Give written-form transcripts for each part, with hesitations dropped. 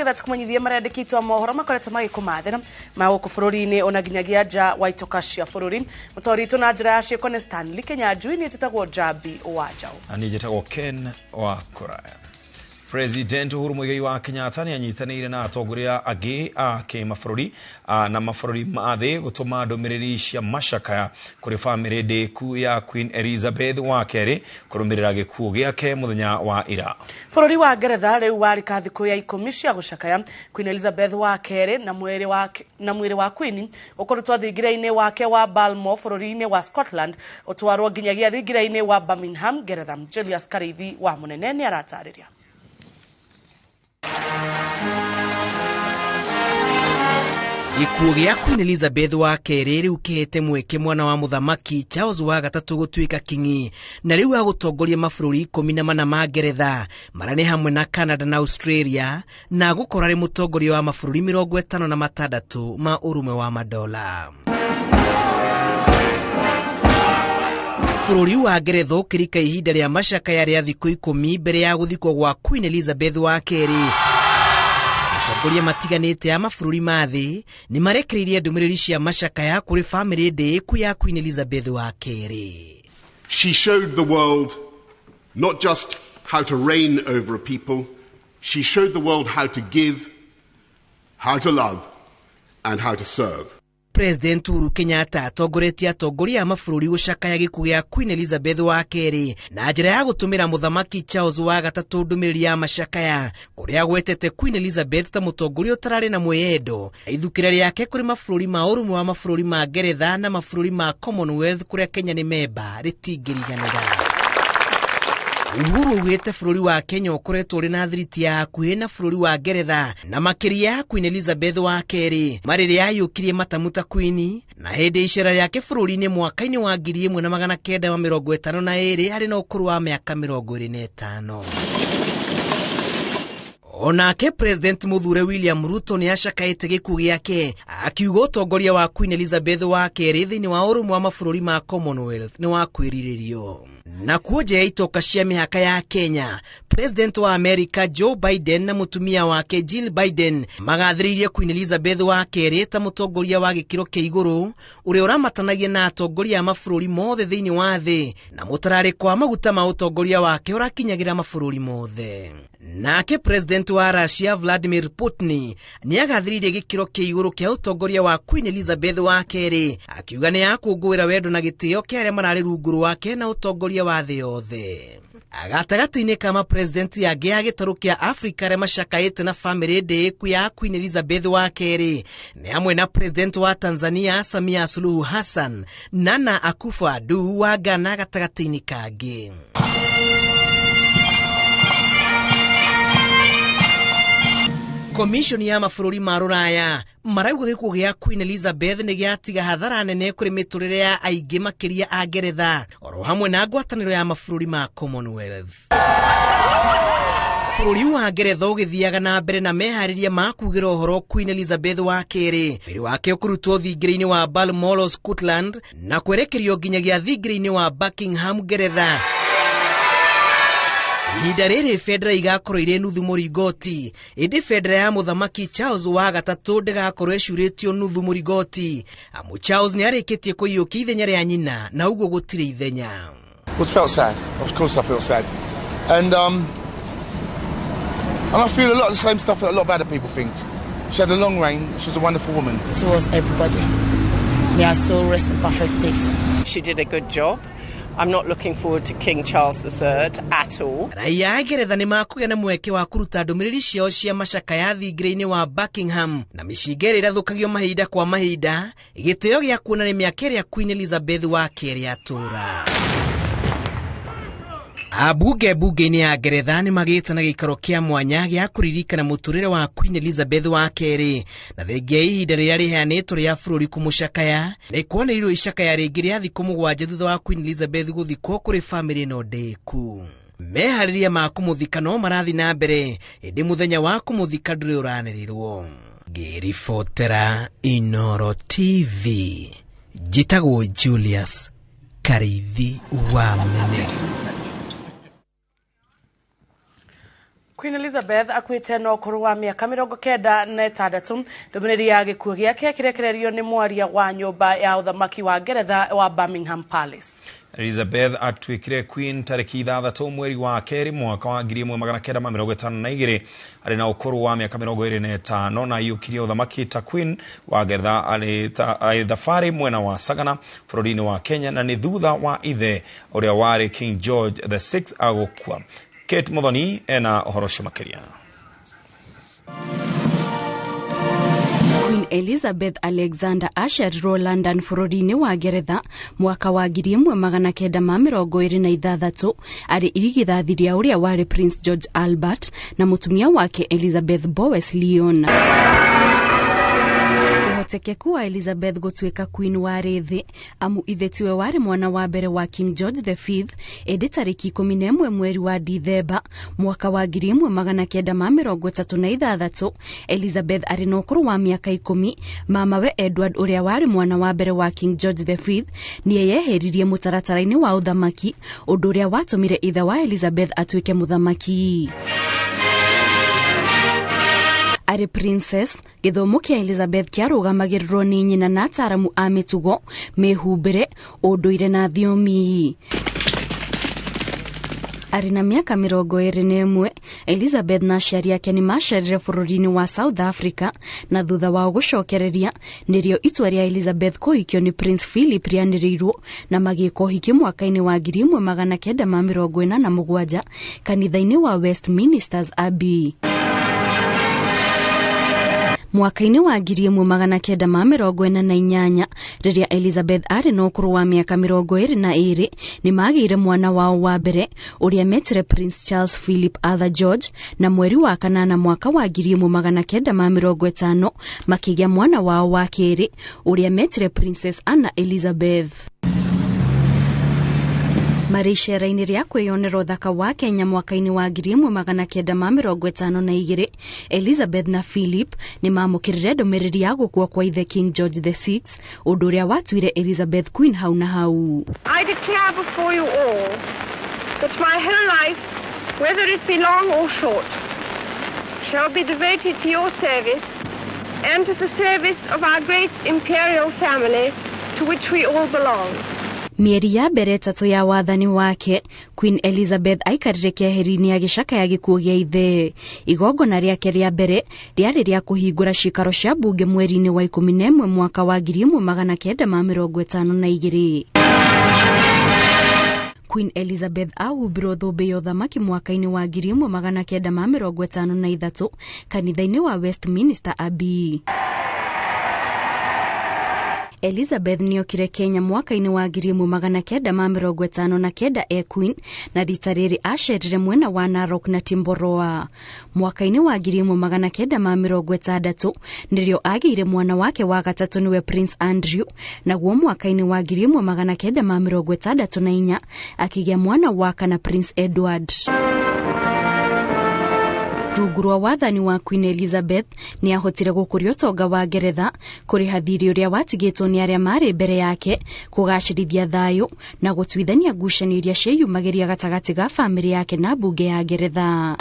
nĩgetha tũkũmenyithie marĩandĩkĩtwo mohoro makoretwo magĩkũmathĩra magũkũ bũrũri-inĩ ona nginyagia nja wa itoka cia bũrũri. Mũtũũri na njĩra ya ciĩko nĩ Stanley Kenyanjui, niĩ njĩtagwo Jabi Wanjaũ. Na niĩ njĩtagwo Ken wa Kũraya. President Uhuru Muigai wa Kenyatta nĩanyitanĩire na atongoria angĩ a kĩmabũrũri na mabũrũri ma thĩ gũtũma ndũmĩrĩri cia macakaya kũrĩ bamĩrĩ ndĩku ya Queen Elizabeth wa kerĩ kũrũmĩrĩra gĩkuũ gĩake mũthenya wa ira. Bũrũri wa Ngeretha rĩu warĩ thikũ ya 10 cia gũcakaya Queen Elizabeth wa kerĩ na mwĩrĩ wa Queen ũkoretwo thingira-inĩ wake wa Balmoral bũrũri-inĩ wa Scotland ũtwarwo nginyagia thingira-inĩ wa Birmingham, Ngeretha. Julius Karithi wa Mũnene nĩ aratarĩria. Gĩkuũ gĩa Queen Elizabeth wa kerĩ rĩu kĩhete mweke mwana wa mũthamaki Charles wa gatatũ gũtuĩka kingi, na rĩu agũtongoria mabũrũri 14 ma Ngeretha marĩa nĩ hamwe na Canada na Australia, na gũkorwo arĩ mũtongoria wa mabũrũri 56 ma ũrũmwe wa madola. Bũrũri wa Ngeretha ũkĩrika ihinda rĩa macakaya rĩa thikũ 10 mbere ya gũthikwo gwa Queen Elizabeth wa kerĩ. Atongoria matiganĩte ya mabũrũri ma thĩ nĩ marekereirie ndũmĩrĩri cia macakaya kũrĩ bamĩrĩ ndĩku ya Queen Elizabeth wa kerĩ. She showed the world not just how to reign over a people, she showed the world how to give, how to love, and how to serve. President Uhuru Kenyatta atongoretie atongoria a mabũrũri gũcakaya gĩkuũ gĩa Queen Elizabeth wa kerĩ na njĩra ya gũtũmĩra mũthamaki Charles wa gatatũ ndũmĩrĩri ya macakaya, kũrĩa agwetete Queen Elizabeth ta mũtongoria ũtararĩ na mwĩyendo ithukĩra rĩake kũrĩ mabũrũri ma ũrũmwe wa mabũrũri ma Ngeretha na mabũrũri ma Commonwealth kũrĩa Kenya nĩ memba rĩtingĩriganĩra. Uhuru ugĩte bũrũri wa Kenya ũkoretwo ũrĩ na thiriti ya hakuhĩ na bũrũri wa Ngeretha na makĩria Queen Elizabeth wa kerĩ marĩrĩa yũkirie matamuta Queen na hĩndĩ icera rĩake bũrũri-inĩ mwaka-inĩ wa 1952 arĩ na ũkũrũ wa mĩaka 25. Onake President Mũthure William Ruto nĩ acakaĩte gĩkuũ gĩake akiuga ũtongoria wa Queen Elizabeth wa kerĩ thĩinĩ wa ũrũmwe wa mabũrũri ma Commonwealth nĩ wa kwĩrirĩrio. Na kuoja itoka cia mĩhaka ya Kenya, President wa America Joe Biden na mũtumia wake Jill Biden magathĩrĩirie Queen Elizabeth wa kerĩ ta mũtongoria wa gĩkĩro kĩa igũrũ ũrĩa ũramatanagia na atongoria a mabũrũri mothe thĩinĩ wa thĩ na mũtararĩko wa maguta ma ũtongoria wake ũrakinyagĩra mabũrũri mothe. Nake President wa Russia Vladimir Putin nĩ agathĩrĩirie gĩkĩro kĩa igũrũ kĩa ũtongoria wa Queen Elizabeth wa kerĩ akiuga nĩ akũngũĩra wendo na gĩtĩo kĩa arĩa mararĩ rungu wake na ũtongoria wa thĩ yothe. Gatagatĩ-inĩ ka mapresident angĩ a gĩtarũ kĩa Afrika arĩa macakaĩte na bamĩrĩ ndĩku ya Queen Elizabeth wa kerĩ nĩ hamwe na President wa Tanzania Samia Suluhu Hassan, Nana Akufo-Addo wa Ghana gatagatĩ-inĩ kangĩ. Komishoni ya mabũrũri ma Rũraya marauga gĩkuũ gĩa Queen Elizabeth nĩ gĩatiga hathara nene kũrĩ mĩtũrĩre ya aingĩ makĩria a Ngeretha oro hamwe na ngwatanĩro ya mabũrũri ma Commonwealth. Bũrũri wa Ngeretha ũgĩthiaga na mbere na meharĩria ma kugĩra ũhoro Queen Elizabeth wa kerĩ mwĩrĩ wake ũkũrutwo thingira-inĩ wa Balmoral, Scotland na kwerekerio nginyagia thingira-inĩ wa Buckingham, Ngeretha. Ihinda rĩrĩ federa igakorwo irĩ nuthu mũringoti, ĩndĩ federa ya mũthamaki Charles wa gatatũ ndĩgakorwo ĩcurĩtio nuthu mũringoti amu Charles nĩ arĩkĩtie kũiyũkia ithenya rĩa nyina na ũguo gũtirĩ ithenya. Well, it felt sad. Of course I feel sad. And I feel a lot of the same stuff that a lot of other people think. She had a long reign. She was a wonderful woman. So was everybody. May her soul rest in perfect peace. She did a good job. I'm not looking forward to King Charles III at all. Raia a Ngeretha nĩ makũgĩa na mweke wa kũruta ndũmĩrĩri ciao cia macakaya thingira-inĩ wa Buckingham na mĩcinga ĩrĩa ĩrathũkagio mahinda kwa mahinda gĩtĩo gĩa kuona nĩ mĩaka ĩrĩa Queen Elizabeth wa kerĩ atũra. Abunge bunge-inĩ ya Ngeretha nĩ magĩte na gĩikaro kĩa mwanya gĩa kũririkana mũtũrĩre wa Queen Elizabeth wa kerĩ na thengia ihinda rĩrĩa rĩheanĩtwo rĩa bũrũri kũmũcakaya na ikuanĩrĩirwo icakaya rĩngĩ rĩa thikũ 7 thutha wa Queen Elizabeth gũthikwo kũrĩ bamĩrĩ ĩno ndĩku. Meharĩria ma kũmũthika no marathi na mbere ĩndĩ mũthenya wa kũmũthika ndũrĩ ũranĩrĩrwo. Ngĩribotera Inooro TV, njĩtagwo Julius Karithi wa Mũnene. Queen Elizabeth akwite no kuru wa miaka 96 ndomeneri ya gikuo giake kirekererio ni mwaria wa nyumba ya uthamaki wa Ngeretha wa Buckingham Palace. Elizabeth atwikire Queen tariki 6 mweri wa keri mwaka wa 1952 ari na ukuru wa miaka 25 na yukirie uthamaki ta Queen wa Ngeretha ari thafari mwena wa Sagana bururi-ini wa Kenya na ni thutha wa ithe uria wari King George VI agukua. Kate Muthoni ena uhoro makiria. Queen Elizabeth Alexander aciarirwo London bururi-ini wa Ngeretha mwaka wa 1926 ari irigithathi ria uria wari Prince George Albert na mutumia wake Elizabeth Bowes Leon. Uhotekeku wa Elizabeth gutwika Queen wa rithi amu ithetiwe wari mwana wa mbere wa King George V edi tariki 11 mweri wa Dithemba mwaka wa 1936. Elizabeth ari na ukuru wa miaka 10. Mamawe Edward uria wari mwana wa mbere wa King George V niye yeheririe mutaratara-ini wa uthamaki undu uria watumire ithe wa Elizabeth atwike muthamaki. Ari Princess githomo kia Elizabeth kiarugamagirirwo ni nyina na ataramu a mitugo mehumbire unduire na thiomi. Ari na miaka 21 Elizabeth na aciari ake ni macerire bururi-ini wa South Africa na thutha wa gucokereria nirio itua ria Elizabeth kuhikio ni Prince Philip rianirirwo na magiko hiki mwaka-ini wa 1947 kanitha-ini wa Westminster Abbey. Mwaka-ini wa 1948 riria Elizabeth ari na ukuru wa miaka 22 ni magire mwana wao wa mbere uria metire Prince Charles Philip Arthur George na mweri wa kanana mwaka wa 1950 makigia mwana wao wa keri uria metire Princess Anna Elizabeth. Marishera-ini ria kwiyonera thaka wa Kenya mwaka-ini wa 1952 Elizabeth na Philip ni mamukirire ndomereri ya gukua kwa ithe King George VI undu uria watuire Elizabeth Queen hau na hau. I declare before you all that my whole life, whether it be long or short, shall be devoted to your service and to the service of our great imperial family to which we all belong. Mieri ya mbere tatu ya wathani wake, Queen Elizabeth aikarire keheri-ini ya gicaka ya gikuo gia ithe. Igongona riake ria mbere riari ria kuhingura cikaro cia bunge mweri-ini wa 11 mwaka wa 1952. Queen Elizabeth ahumbirwo thũmbĩ ya ũthamaki mwaka-ini wa 1953 kanitha-ini wa Westminster Abbey. Elizabeth niokire Kenya mwaka-ini wa 1959 Queen na rita riri acerire mwena wa Narok na Timboroa. Mwaka-ini wa 1960 nirio agire mwana wake wa gatatu niwe Prince Andrew na guo mwaka-ini wa 1964 akigia mwana wa kana Prince Edward. Rungu rwa wathani wa Queen Elizabeth ni ahotire gukuria tonga wa Ngeretha kuri hathiri uria watigitwo ni aria mari mbere yake kugacirithia thayo na gutwithania ngucanio iria cieyumagiria gatagati ga family yake na bunge ya Ngeretha.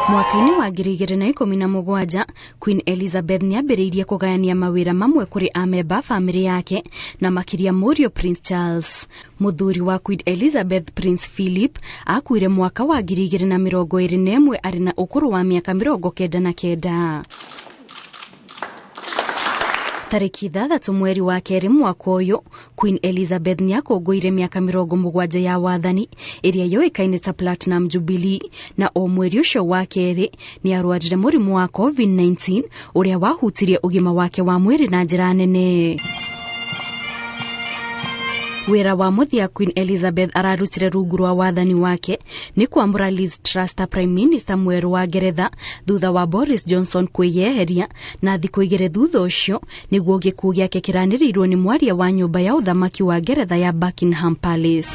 Mwaka-ini wa 2017 Queen Elizabeth ni ambiriirie kugayania mawira mamwe kuri amemba family yake na makiria murio Prince Charles. Muthuri wa Queen Elizabeth Prince Philip akuire mwaka wa 2021 ari na ukuru wa miaka 99. Tariki 3 mweri wa keri mwaka uyu Queen Elizabeth ni akũngũire miaka 70 ya wathani iria yoikaine ta Platinum Jubilee na o mweri ucio wa keri ni arwarire murimu wa COVID-19 uria wahutirie ugima wake wa mwiri na njira nene. Wira wa muthia Queen Elizabeth ararutire rungu rwa wathani wake ni kwambura Liz Truss ta Prime Minister mweru wa Ngeretha thutha wa Boris Johnson kwiyeheria na thiku igire thutha ucio niguo gikuo giake kiranirirwo ni mwaria wa nyumba ya uthamaki wa Ngeretha ya Buckingham Palace.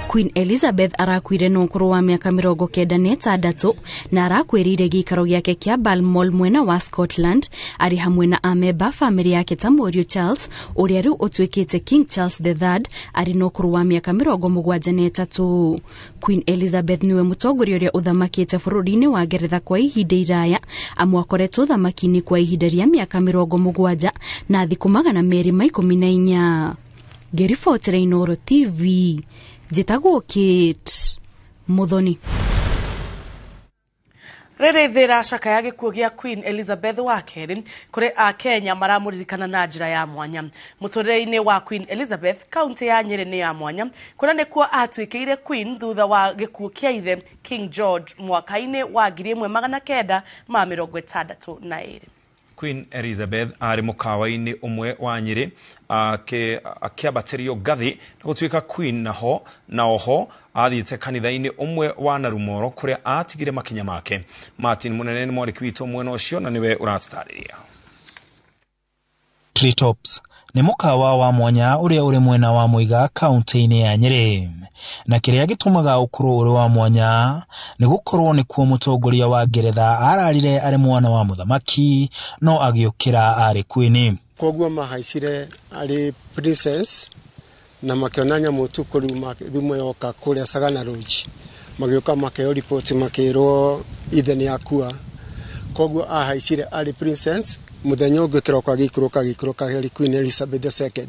Queen Elizabeth arakuire n'ukuru wa miaka 96 na arakwirire gikaro giake kia Balmoral mwena wa Scotland ari hamwe na ameba family yake ta Mũriũ Charles uria riu utwikite King Charles III ari n'ukuru wa miaka 73. Queen Elizabeth niwe mutongoria uria uthamakite bururi-ini wa Ngeretha kwa ihinda iraya amwakoretwo uthamaki-ini kwa ihinda ria miaka 70 na thiku 214. Gerifotera Inooro TV Jitagwo Kate Muthoni. Rere thira shaka ya gikuo gia Queen Elizabeth wa keri kuri a Kenya maramuririkana na njira ya mwanya. Muturire-ini wa Queen Elizabeth county ya Nyeri ni ya mwanya kuna nikuo atwikire Queen thutha wa gikuo kia ithe King George mwaka-ini wa 1962. Queen Elizabeth ari mukawa-ini umwe wa Nyeri akiabatirio gathi na gutwika Queen na oho athiite kanitha-ini umwe wa Narumoro kuria atigire makinya make. Martin Munene ni mwandiki witu mwena ucio na niwe uratutariria. Treetops ni mukawa wa mwanya uria uri mwena wa Muiga county-ini ya Nyeri na kiria gitumaga ukuru uri wa mwanya ni gukorwo ni kuo mutongoria wa Ngeretha ararire ari mwana wa muthamaki no agiukira ari Queen. Koguo mahaicire ari princess na makionanya mutuku rumwe yoka kuria Sagana Lodge magioka makeo report makero ithe ni akua. Koguo ahaicire ari princess muthenya ungikira kwa gikuru kari Queen Elizabeth II.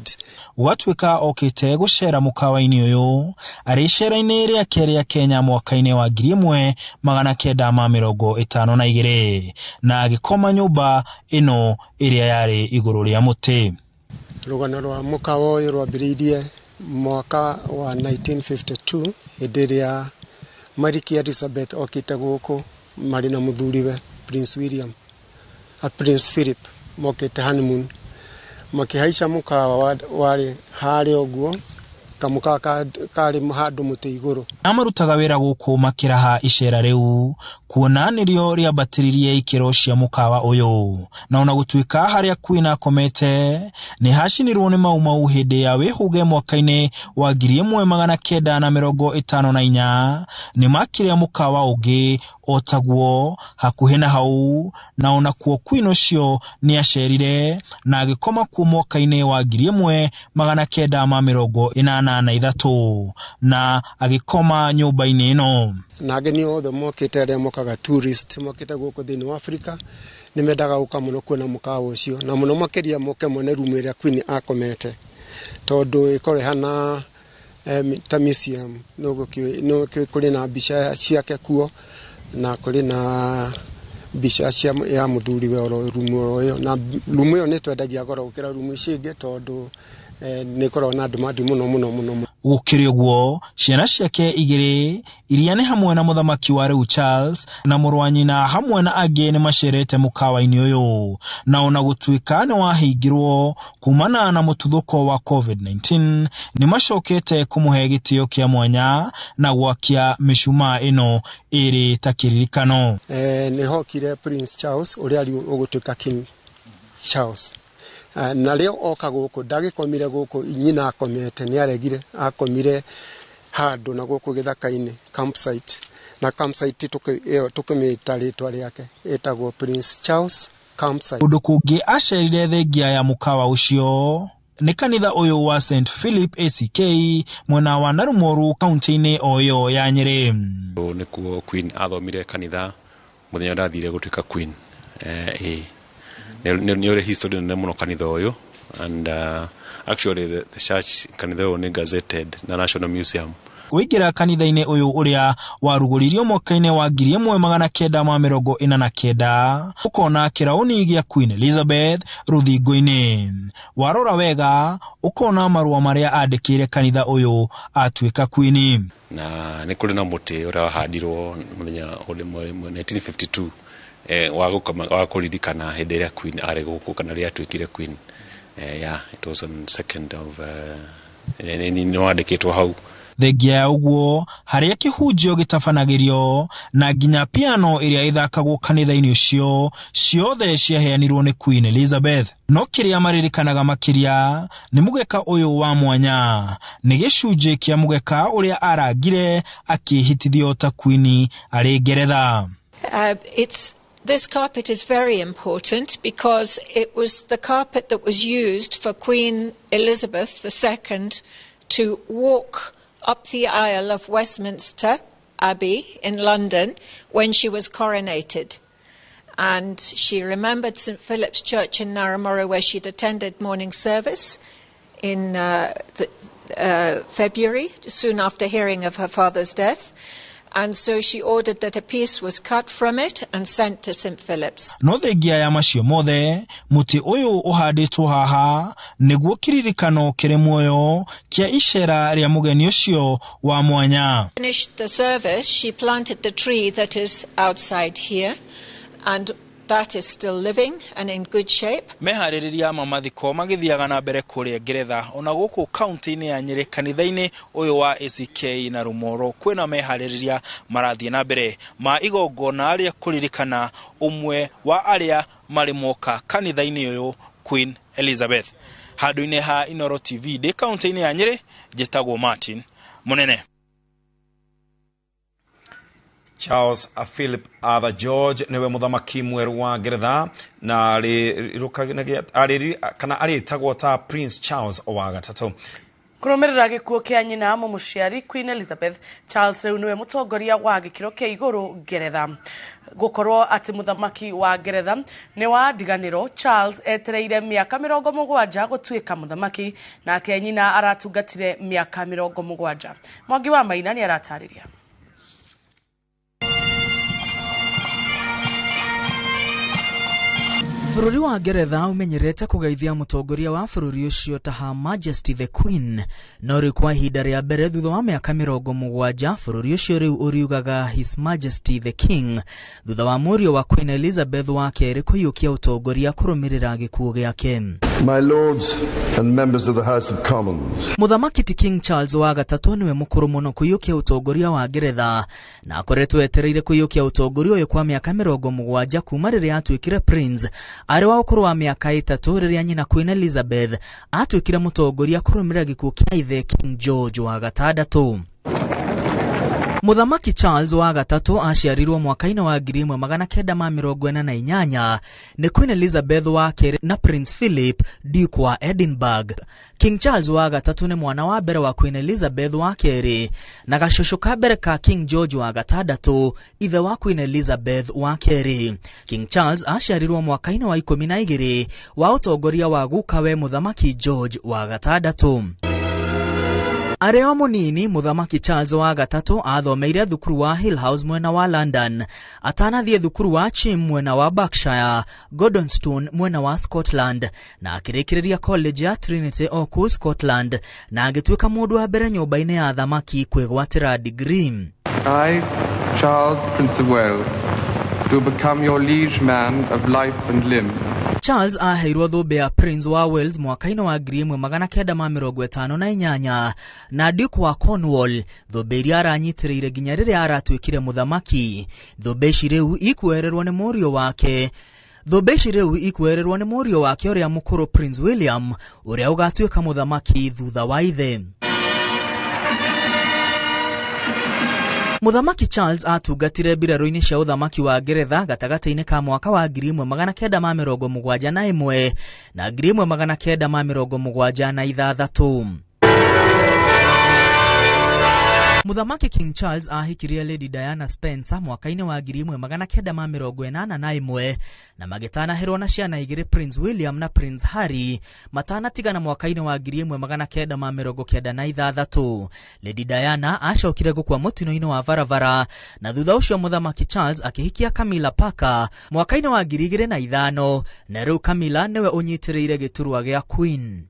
Watwika okite gucera mukawa-ini uyu ari cera-ini ria keri ya Kenya mwaka-ini wa 1952 na agikoma nyumba ino iria yari iguru ria muti. Rugano rwa mukawa uyu rwambiriirie mwaka wa 1952 idiria Mariki Elizabeth okite guku mari na muthuriwe Prince William Prince Philip mokete honeymoon makihaisha mukawa wari hari oguo kamuka kari handu muti iguru. Amarutaga wira guku makiraha icera riu kuona nirio ria batiririe ikiro cia mukawa uyu na ona gutwika haria Queen akomete ni hashinirwo ni maumau hindi ya wihuge mwaka-ini wa 1954 ni makiria mukawa ungi otagwo hakuhi na hau na ona kuo Queen ucio ni acerire na agikoma kuo mwaka-ini wa 1983 na agikoma nyumba-ini ino. Na ageni othe mokite aria mokaga tourist mokite guku thini wa Africa ni mendaga guka muno kuona mukawa ucio na muno makiria moke mone rumu iria Queen akomete tondu ikore hana ta museum no kuri na mbica ciake kuo na kuri na mbica cia ya muthuriwe oro rumu iyo na rumu iyo ni twendagia goro gukira rumu icingi tondu ni korwo na ndumadi muno. Gukiri uguo ciana ciake igiri iria ni hamwe na muthamaki wa riu Charles na murwanyi na hamwe na angi ni macerete mukawa-ini uyu na ona gutwika ni wahingirwo kumana na mututhuko wa COVID-19 ni macokete kumuhe gitio kia mwanya na gwakia mishuma ino iri takiririkano. Ni hokire Prince Charles uria ari ugutwika King Charles. Na leo oka guku ndagikomire guku nyina akomete ni aregire akomire handu na guku githaka-ini campsite na campsite tukimita ritwa riake etagwo Prince Charles campsite. Undu kungi acerire thengia ya mukawa ucio ni kanitha uyu wa St Philip ACK mwena wa Narumoru county-ini oyo ya Nyeri. Nikuo Queen athomire kanitha muthenya ndathire gutwika Queen near history na muno kanitha uyu and actually the church kanitha uyu ni gazetted na National Museum. Kuingira kanitha-ini uyu uria waruguririo mwaka-ini wa 1949 ukona kirauni gia Queen Elizabeth ruthingo-ini. Warora wega ukona marua maria andikire kanitha uyu atwika Queen. Na ni kuri na muti uria wahandirwo muthenya ule 1952 wa kuririkana hindi iria Queen ari guku kana ria atwikire Queen. Yeah, it was on 2nd of ni wandikitwo hau. thengia ya uguo haria kihunjio gitabanagĩrio na nginya piano ĩrĩa ĩthakagwo kanitha-inĩ ũcio ciothe ciaheanirwo nĩ Queen Elizabeth. No kĩrĩa maririkanaga makĩria nĩ mũgeka ũyũ wa mwanya, nĩ gĩcunjĩ kĩa mũgeka ũrĩa arangire akĩhitithio ta Queen arĩ Ngeretha. This carpet is very important because it was the carpet that was used for Queen Elizabeth II to walk up the aisle of Westminster Abbey in London when she was coronated. And she remembered St Philip's Church in Narramurra where she'd attended morning service in February, soon after hearing of her father's death. And so she ordered that a piece was cut from it and sent to St Philip's. No thengia ya macio mothe, muti uyu uhanditwo haha niguo kiririkano kiri muoyo kia icera ria mugeni ucio wa mwanya. Finished the service, she planted the tree that is outside here, and that is still living and in good shape. Meharĩrĩria mamathiko magithiaga na mbere kũrĩa Ngeretha ona gũkũ kaunti-inĩ ya Nyeri kanitha-inĩ ũyũ wa ACK na Rumoro kwĩna meharĩrĩria marathiĩ na mbere ma igongona rĩa kũririkana umwe wa arĩa marĩ moka kanitha-inĩ ũyũ Queen Elizabeth. Handũ-inĩ ha Inooro TV de kaunti-inĩ ya Nyeri, njĩtagwo Martin Munene. Charles Philip Arthur George niwe muthamaki mweru wa Ngeretha na aritagwo ta Prince Charles wa gatatu. Kurumirira gikuo kia nyina mũciari Queen Elizabeth, Charles rĩu niwe mũtongoria wa gĩkĩro kĩa igũrũ Ngeretha. Gukorwo ati muthamaki wa Ngeretha ni wa ndiganĩro, Charles etereire miaka 70 gũtuĩka muthamaki nake nyina aratungatire miaka 70. Mwangi wa Maina ni aratarĩria. Bũrũri wa Ngeretha umenyerete kugeithia mũtongoria wa bũrũri ũcio ta Her Majesty the Queen, no rĩu kwa ihinda rĩa mbere thutha wa mĩaka 70 bũrũri ũcio rĩu ũriugaga His Majesty the King thutha wa mũriũ wa Queen Elizabeth wa kerĩ kũiyũkia ũtongoria kũrũmĩrĩra gĩkuũ gĩake. My lords and members of the House of Commons. Muthamaki ti King Charles wa gatatu niwe mũkũrũ mũno kũiyũkia ũtongoria wa Ngeretha na akoretwo etereire kũiyũkia ũtongoria ũyũ kwa mĩaka 70 kuma rĩrĩa atuĩkire Prince arĩ wa ũkũrũ wa mĩaka 3 rĩrĩa nyina Queen Elizabeth atuĩkire mũtongoria kũrũmĩrĩra gĩkuũ kĩa ithe King George wa gatandatũ. Muthamaki Charles wa gatatu aciarirwo mwaka-inĩ wa 1948 nĩ Queen Elizabeth wa kerĩ na Prince Philip, Duke wa Edinburgh. King Charles wa gatatu nĩ mwana wa mbere wa Queen Elizabeth wa kerĩ na gacũcũ ka mbere ka King George wa gatandatũ, ithe wa Queen Elizabeth wa kerĩ. King Charles aciarirwo mwaka-inĩ wa 12 wa ũtongoria wa gukawe Muthamaki George wa gatandatũ. Arĩ o mũnini, Muthamaki Charles wa gatatu athomeire thukuru wa Hill House mwena wa London, atanathiĩ thukuru wa Chim mwena wa Berkshire, Gordonstone mwena wa Scotland na akĩrĩkĩrĩria college ya Trinity o kũu Scotland na agĩtuĩka mũndũ wa mbere nyũmba-inĩ ya thamaki kwĩgwatĩra degree. I, Charles, Prince of Wales, to become your liege man of life and limb. Charles aheirwo thũmbĩ ya Prince wa Wales mwaka-inĩ wa 1958 na Duke wa Cornwall, thũmbĩ iria aranyitĩrĩire nginya rĩrĩa aratuĩkire mũthamaki. Thũmbĩ ici rĩu ikuererwo nĩ mũriũ wake ũrĩa mũkũrũ Prince William ũrĩa ũgatuĩka mũthamaki thutha wa ithe. Muthamaki Charles atungatire mbirarũ-inĩ cia ũthamaki wa Ngeretha gatagatĩ-inĩ ka mwaka wa 1971 na 1976. Muthamaki King Charles ahikirie Lady Diana Spencer mwaka-inĩ wa 1981 na magĩtanahĩrwo na ciana igĩrĩ, Prince William na Prince Harry, matanatigana mwaka-inĩ wa 1996. Lady Diana acokire gũkua mũtino-inĩ wa barabara na thutha ũcio Muthamaki Charles akĩhikia Camilla Parker mwaka-inĩ wa 2005 na rĩu Camilla niwe ũnyitĩrĩire gĩturwa gĩa Queen.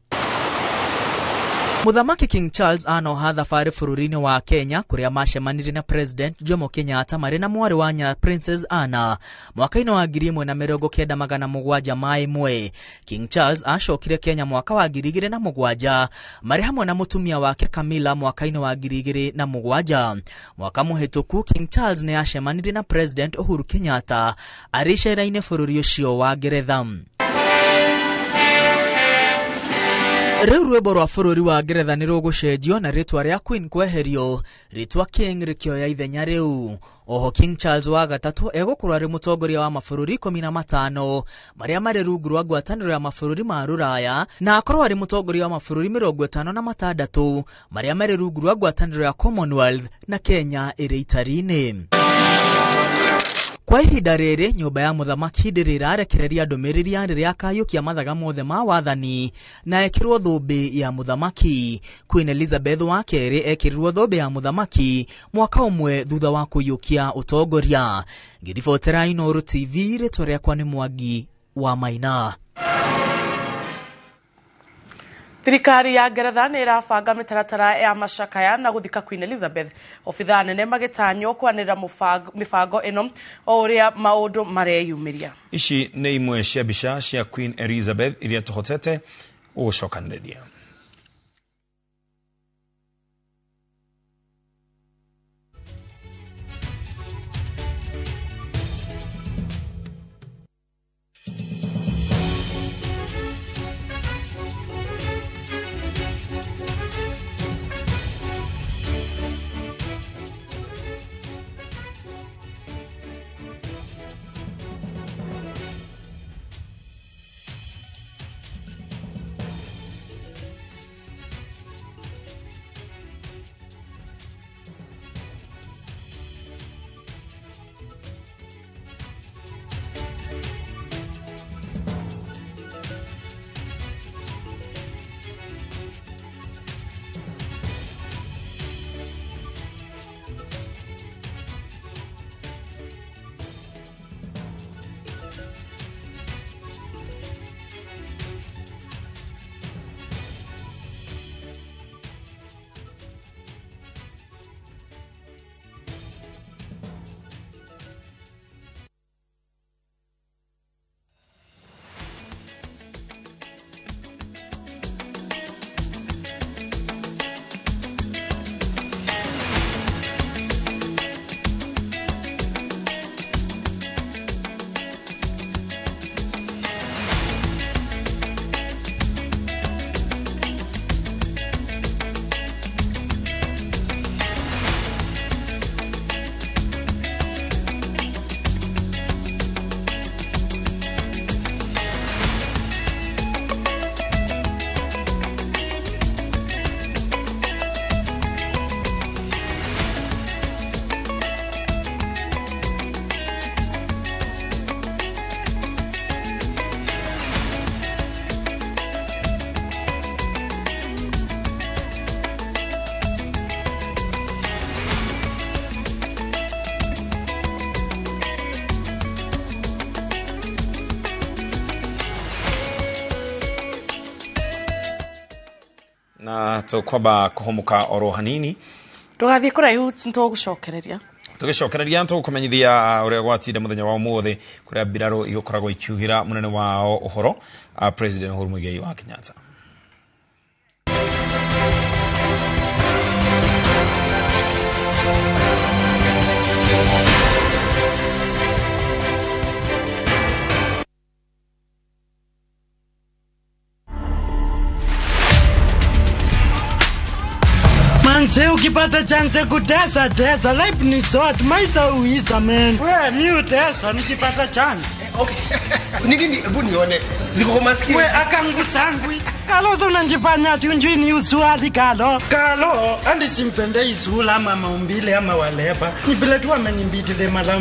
Muthamaki King Charles anoha thabarĩ bũrũri-inĩ wa Kenya kũrĩa macemanirie na President Jomo Kenyatta marĩ na mwarĩ wa nyina Princess Anna mwaka-inĩ wa 1971. King Charles acokire Kenya mwaka wa 2007 marĩ hamwe na mũtumia wake Camilla mwaka-inĩ wa 2007. Mwaka mũhĩtũku King Charles nĩ acemanirie na President Uhuru Kenyatta arĩ icera-inĩ bũrũri ũcio wa Ngeretha. Rĩu rwĩmbo rwa bũrũri wa Ngeretha nĩ rũgũcenjio na rĩtwa rĩa Queen kweherio, rĩtwa King rĩkĩoya ithenya rĩu. Oho King Charles wa gatatũ egũkorwo arĩ mũtongoria wa mabũrũri 15 marĩa marĩ rungu rwa ngwatanĩro ya mabũrũri ma Rũraya, na akorwo arĩ mũtongoria wa mabũrũri 56 marĩa marĩ rungu rwa ngwatanĩro ya Commonwealth na Kenya ĩrĩ itari-inĩ. Kwa ihinda rĩrĩ nyũmba ya mũthamaki ndĩrĩrarekereria ndũmĩrĩri ya rĩrĩa akayũkia mathaga mothe ma wathani na ekĩrwo thũmbĩ ya mũthamaki. Queen Elizabeth wa kerĩ ekĩrirwo thũmbĩ ya mũthamaki mwaka ũmwe thutha wa kũiyũkia ũtongoria. Ngĩribotera Inooro TV, rĩtwa rĩakwa nĩ Mwangi wa Maina. Thirikari ya Ngeretha nĩ ĩrabanga mĩtaratara ya macakaya na gũthika Queen Elizabeth. Obitha nene magĩtanywo kwanĩrĩra mĩbango ĩno o ũrĩa maũndũ mareyumĩria. Ici nĩ imwe cia mbica cia Queen Elizabeth iria tũhotete gũcokanĩrĩria. Na tukwamba kuhomuka oro hanini tugathie kuraihu ntugucokereria tukumenyithia uria gwatinde muthenya wa umuthi kuria mbiraro igukoragwo ikiugira munene wao uhoro President Uhuru Muigai wa Kenyatta. Manze ukipata chance kutesa tesa, life ni short, maisha uisa man. We mi utesa nikipata chance. Okay. Nini hebu nione. Ziko kwa masikio. We akangu sangwi. Kalo unanjifanya ati unjui ni usuali Kalo. Kalo andi simpende isula ama maumbile ama walepa. Nibile tu amenimbitile mala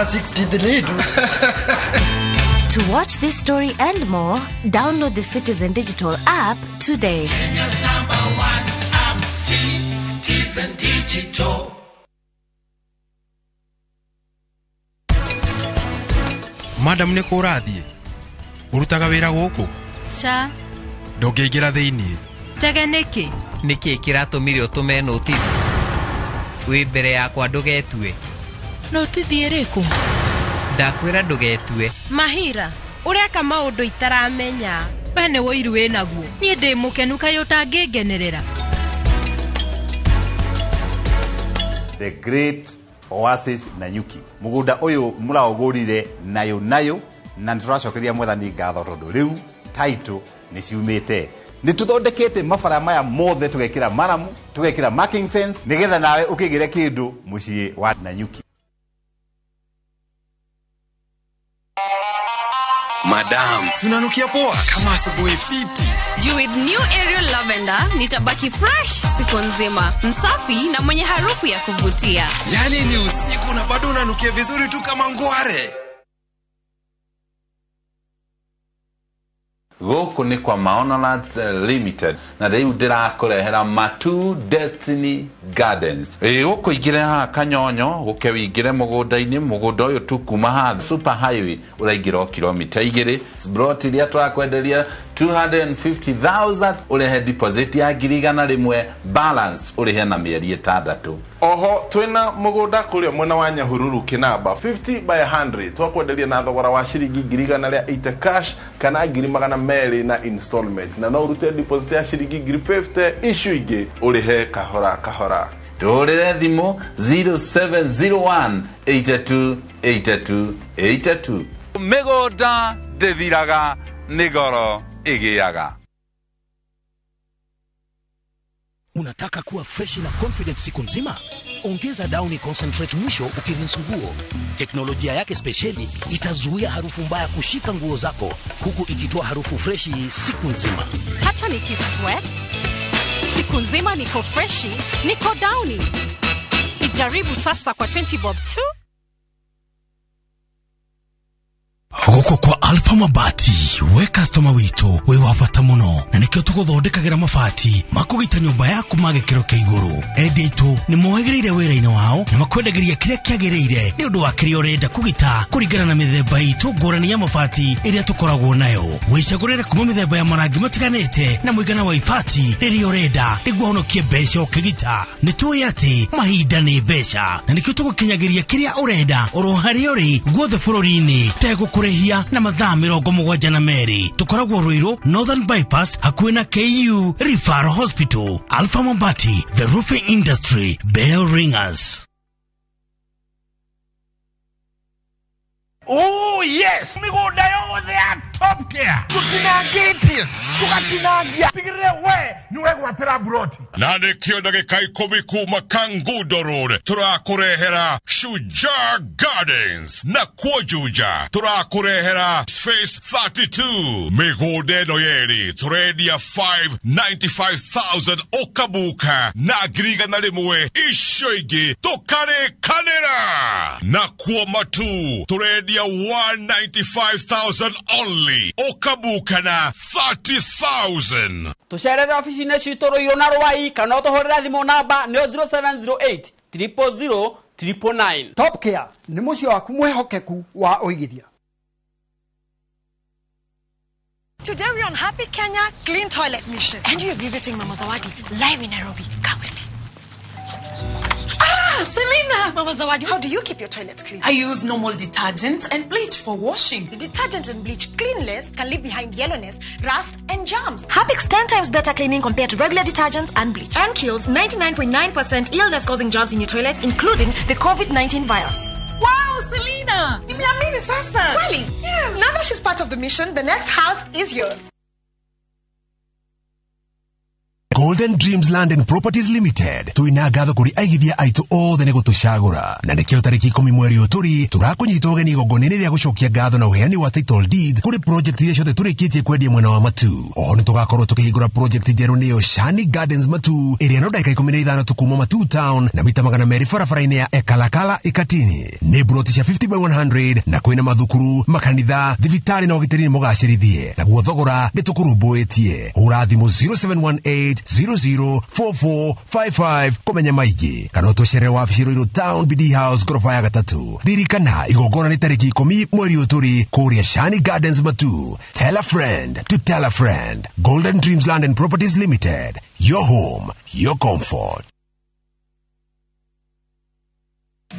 63 tu. To watch this story and more, download the Citizen Digital app today. Kenya's #1 app, Citizen Digital. Madam nĩ kũrathie urutaga wĩra gũkũ cha ndũngĩingĩra thĩinĩ Njage niki kiratumire utume notithi wi mbere yakwa ndugetue notithi iriku ndakwira ndugetue Mahira ureka maundu itaramenya bene woiru winaguo nie ndi mukenu kayo tangingenerera The Great Oasis Nanyuki mugunda uyu muraogurire nayo na nituracokeria mwathani ngatho tondu riu title ni ciumite ni tuthondekete mabara maya mothe tugekira maramu tugekira marking fence nigetha nawe ukigire kindu mucii wa Nanyuki. Madam, unanukia poa kama asubuhi fiti. Juu with new Ariel Lavender nitabaki fresh siku nzima, msafi na mwenye harufu ya kuvutia. Yani ni usiku na bado unanukia vizuri tu kama ngware. Goko ni kwa Maonalands Limited na riu ndirakurehera Matu Destiny Gardens. Goko igire ha Kanyonyo guke wigire mugunda-ini mugunda uyu tu kuma ha super highway uraigiro kilomita 2 broti iria twakwenderia 250,000 urehe deposit ya girigana rimwe balance urehe na mieri 6. Oho twina mugunda kuria mwena wa Nyahururu Kinamba 50 by 100 twakwenderia na thogora wa shiringi girigana ria 8 cash kana girigana meri na installment na no urute deposit ya shiringi 50 issue ige urehe kahora Dorere thimu 0701 828282 Migunda ndithiraga nigoro igiaga. Unataka kuwa fresh na confident siku nzima? Ongeza Downy Concentrate mwisho ukirinse nguo. Teknolojia yake speciali itazuia harufu mbaya kushika nguo zako huku ikitoa harufu freshi siku nzima. Hata nikisweat siku nzima niko freshi, niko Downy. Ijaribu sasa kwa 20 bob tu. Guko kwa Alpha Mabati we customer wito we wafata muno na nikyo tuguthondekagira mabati makugita nyumba yaku magikiro kia iguru. Edito ni mohegereire wira-ini wao na makwendagiria kiria kiagireire ni undu wa kiria urenda kugita kuringana na mithemba itu ngurani ya mabati iria tukoragwo nayo. Wicagurire kuma mithemba ya marangi matiganite na muigana wa ibati riria urenda niguo honokie mbeca ukigita. Ni tuwi ati mahinda ni mbeca na nikyo tugukinyagiria kiria urenda oro haria uri guothe bururi-ini tegũkũrĩhia na mathaa 72 tukoragwo Ruiru Northern Bypass hakuhĩ na KU Referral Hospital. Alpha Mabati, the roofing industry, bell ringers. Oh yes, migunda yothe ya Top Care tutinangĩtie tugatinagia tigire we niwe gwatĩra broti na nĩkĩo ndagĩka 10 kuma Kangundo Road tũrakũrehera Shujaa Gardens na Kuojuja tũrakũrehera Space 32 mĩgũnda ĩno yerĩ tũrendia 595,000 ũkabuka na girigana rĩmwe icio ingĩ tũkarĩkanĩra na kuo Matu tũrendia 195,000 only okabuka na 30,000. Tusherere ofisi-inĩ citũ Ruiru na Rwai kana ũtũhũrĩre thimũ namba nĩ 0708 000 999. Top Care nĩ mũciĩ waku mwehokeku wa ũigithia. Today we're on Happy Kenya Clean Toilet Mission. And you're visiting Mama Zawadi live in Nairobi. Come with me. Selena! Mama Zawadi, how do you keep your toilets clean? I use normal detergent and bleach for washing. The detergent and bleach cleanless can leave behind yellowness, rust, and germs. Harpic's 10 times better cleaning compared to regular detergents and bleach. And kills 99.9% illness-causing germs in your toilet, including the COVID-19 virus. Wow, Selena! Nimeamini sasa! Really? Yes. Now that she's part of the mission, the next house is yours. Golden Dreams Land and Properties Limited tuinagatho kuri aigithia aitu othe ni gutucagura na nikio tariki 10 mweri uturi turakunyita ugeni igongonene ria gucokia ngatho na uheani wa title deed kuri project iria ciothe turikitie kwendia mwena wa Matu. Oho ni tugakorwo tukihingura project njeru niyo Shani Gardens Matu iria no dakika 15 tukuma Matu town na mita 200 barabara-ini ya Ekalakala Ikatini. Ni broti cia 50 by 100 na kwina mathukuru makanitha thibitari na ugitiri ni mugacirithie na guo thogora ni tukurumbuitie. Urathimo 0718 004455 komenya maigi kana tuchere wabici Inooro Town BD House gorofa ya 3 ririkana igongona ni tariki 10 mweri uturi kuria Shani Gardens Matu. Tell a friend to tell a friend. Golden Dreams Land and Properties Limited, your home, your comfort.